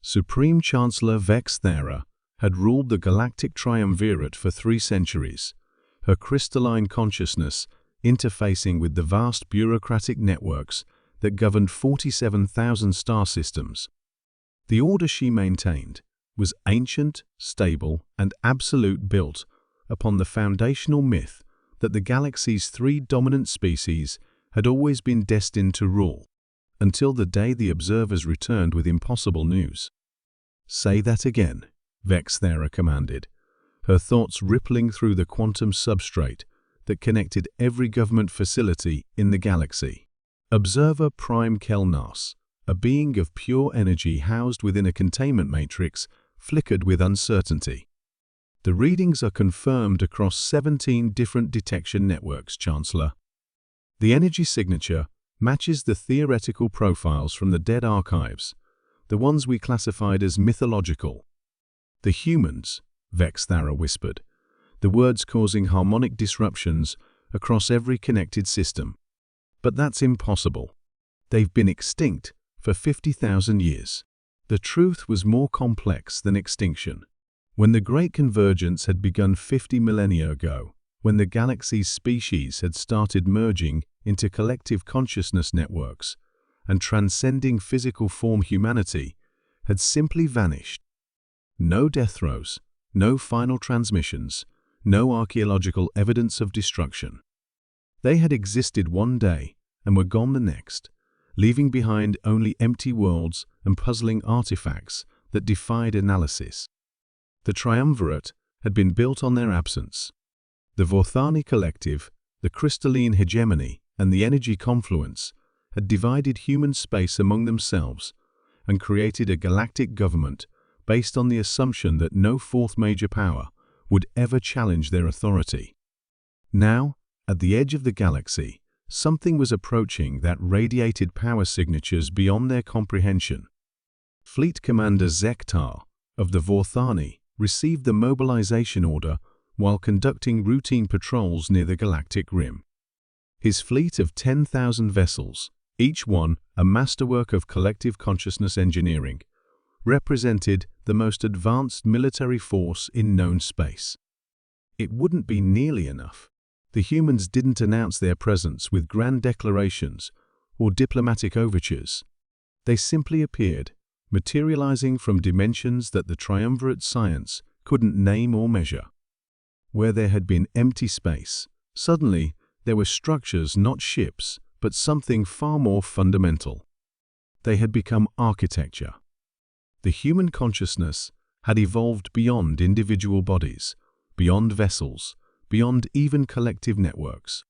Supreme Chancellor Vex Thera had ruled the Galactic Triumvirate for 3 centuries, her crystalline consciousness interfacing with the vast bureaucratic networks that governed 47,000 star systems. The order she maintained was ancient, stable, and absolute, built upon the foundational myth that the galaxy's 3 dominant species had always been destined to rule, until the day the observers returned with impossible news. "Say that again," Vex Thera commanded, her thoughts rippling through the quantum substrate that connected every government facility in the galaxy. Observer Prime Kelnas, a being of pure energy housed within a containment matrix, flickered with uncertainty. "The readings are confirmed across 17 different detection networks, Chancellor. The energy signature matches the theoretical profiles from the dead archives, the ones we classified as mythological." "The humans," Vex Thera whispered, the words causing harmonic disruptions across every connected system. "But that's impossible. They've been extinct for 50,000 years." The truth was more complex than extinction. When the Great Convergence had begun 50 millennia ago, when the galaxy's species had started merging into collective consciousness networks, and transcending physical form, humanity had simply vanished. No death throes, no final transmissions, no archaeological evidence of destruction. They had existed one day and were gone the next, leaving behind only empty worlds and puzzling artifacts that defied analysis. The Triumvirate had been built on their absence. The Vorthani Collective, the crystalline hegemony, and the energy confluence had divided human space among themselves and created a galactic government based on the assumption that no 4th major power would ever challenge their authority. Now, at the edge of the galaxy, something was approaching that radiated power signatures beyond their comprehension. Fleet Commander Zektar of the Vorthani received the mobilization order while conducting routine patrols near the galactic rim. His fleet of 10,000 vessels, each one a masterwork of collective consciousness engineering, represented the most advanced military force in known space. It wouldn't be nearly enough. The humans didn't announce their presence with grand declarations or diplomatic overtures. They simply appeared, materializing from dimensions that the triumvirate science couldn't name or measure. Where there had been empty space, suddenly there were structures, not ships, but something far more fundamental. They had become architecture. The human consciousness had evolved beyond individual bodies, beyond vessels, beyond even collective networks.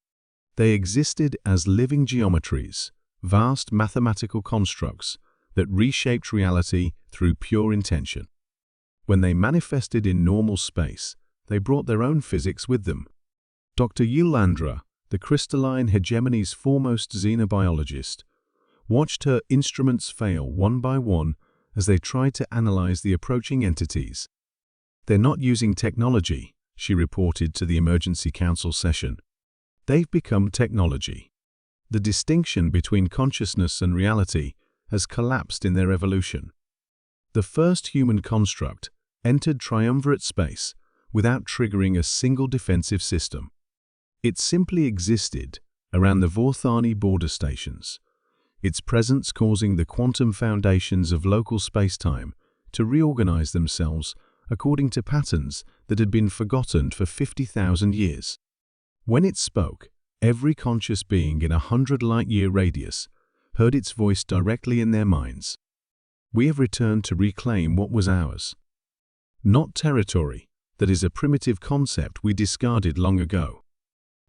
They existed as living geometries, vast mathematical constructs that reshaped reality through pure intention. When they manifested in normal space, they brought their own physics with them. Dr. Yulandra, the crystalline hegemony's foremost xenobiologist, watched her instruments fail one by one as they tried to analyze the approaching entities. "They're not using technology," she reported to the emergency council session. "They've become technology. The distinction between consciousness and reality has collapsed in their evolution." The first human construct entered triumvirate space without triggering a single defensive system. It simply existed around the Vorthani border stations, its presence causing the quantum foundations of local space-time to reorganize themselves according to patterns that had been forgotten for 50,000 years. When it spoke, every conscious being in 100 light-year radius heard its voice directly in their minds. "We have returned to reclaim what was ours." Not territory, that is a primitive concept we discarded long ago.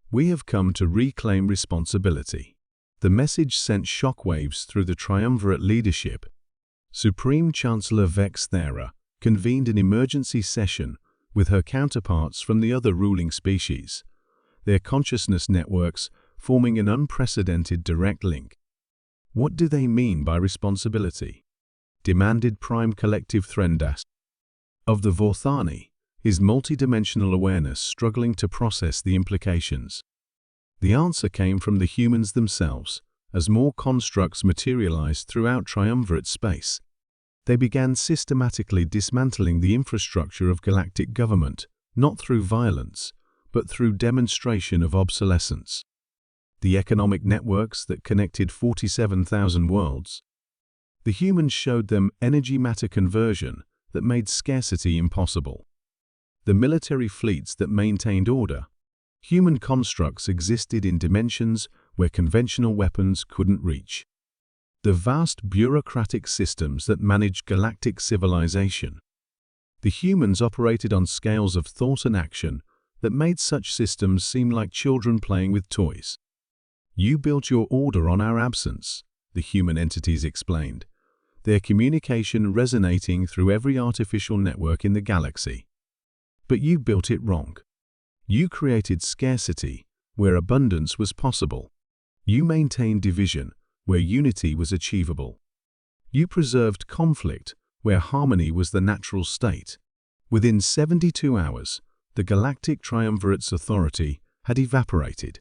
"We have come to reclaim responsibility." The message sent shockwaves through the triumvirate leadership. Supreme Chancellor Vex Thera convened an emergency session with her counterparts from the other ruling species, their consciousness networks forming an unprecedented direct link. "What do they mean by responsibility?" demanded Prime Collective Threndas of the Vorthani, his multidimensional awareness struggling to process the implications. The answer came from the humans themselves, as more constructs materialized throughout triumvirate space. They began systematically dismantling the infrastructure of galactic government, not through violence, but through demonstration of obsolescence. The economic networks that connected 47,000 worlds. The humans showed them energy-matter conversion that made scarcity impossible. The military fleets that maintained order. Human constructs existed in dimensions where conventional weapons couldn't reach. The vast bureaucratic systems that managed galactic civilization. The humans operated on scales of thought and action that made such systems seem like children playing with toys. You built your order on our absence, the human entities explained, their communication resonating through every artificial network in the galaxy. But you built it wrong. You created scarcity where abundance was possible. You maintained division where unity was achievable. You preserved conflict where harmony was the natural state. Within 72 hours, the Galactic Triumvirate's authority had evaporated.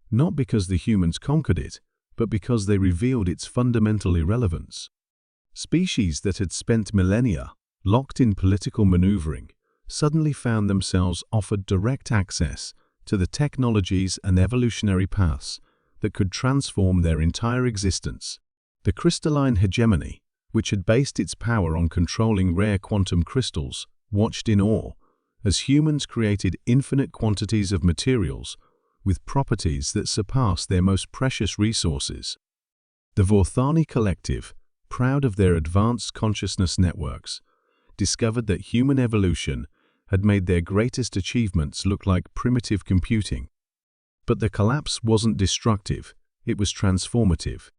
Not because the humans conquered it, but because they revealed its fundamental irrelevance. Species that had spent millennia locked in political maneuvering suddenly found themselves offered direct access to the technologies and evolutionary paths that could transform their entire existence. The crystalline hegemony, which had based its power on controlling rare quantum crystals, watched in awe as humans created infinite quantities of materials with properties that surpassed their most precious resources. The Vorthani Collective, proud of their advanced consciousness networks, discovered that human evolution had made their greatest achievements look like primitive computing. But the collapse wasn't destructive, it was transformative.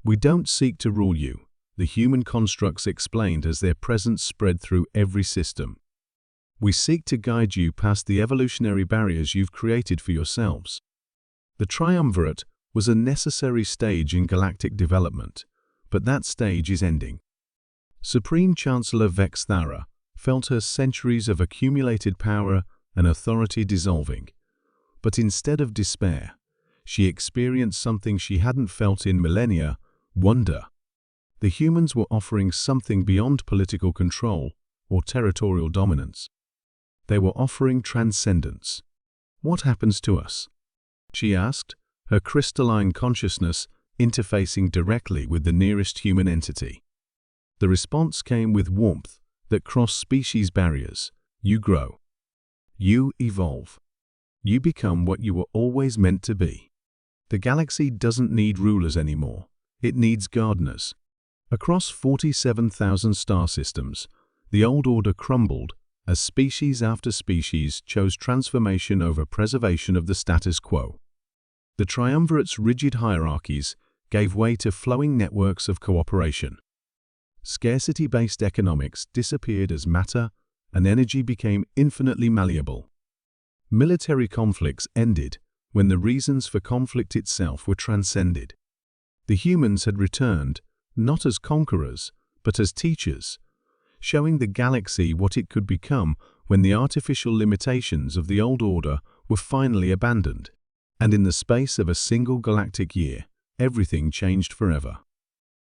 We don't seek to rule you, the human constructs explained as their presence spread through every system. We seek to guide you past the evolutionary barriers you've created for yourselves. The Triumvirate was a necessary stage in galactic development, but that stage is ending. Supreme Chancellor Vex Thara felt her centuries of accumulated power and authority dissolving. But instead of despair, she experienced something she hadn't felt in millennia: wonder. The humans were offering something beyond political control or territorial dominance. They were offering transcendence. What happens to us? She asked, her crystalline consciousness interfacing directly with the nearest human entity. The response came with warmth that crossed species barriers. You grow. You evolve. You become what you were always meant to be. The galaxy doesn't need rulers anymore. It needs gardeners. Across 47,000 star systems, the old order crumbled as species after species chose transformation over preservation of the status quo. The Triumvirate's rigid hierarchies gave way to flowing networks of cooperation. Scarcity-based economics disappeared as matter and energy became infinitely malleable. Military conflicts ended when the reasons for conflict itself were transcended. The humans had returned, not as conquerors, but as teachers, showing the galaxy what it could become when the artificial limitations of the old order were finally abandoned. And in the space of a single galactic year, everything changed forever.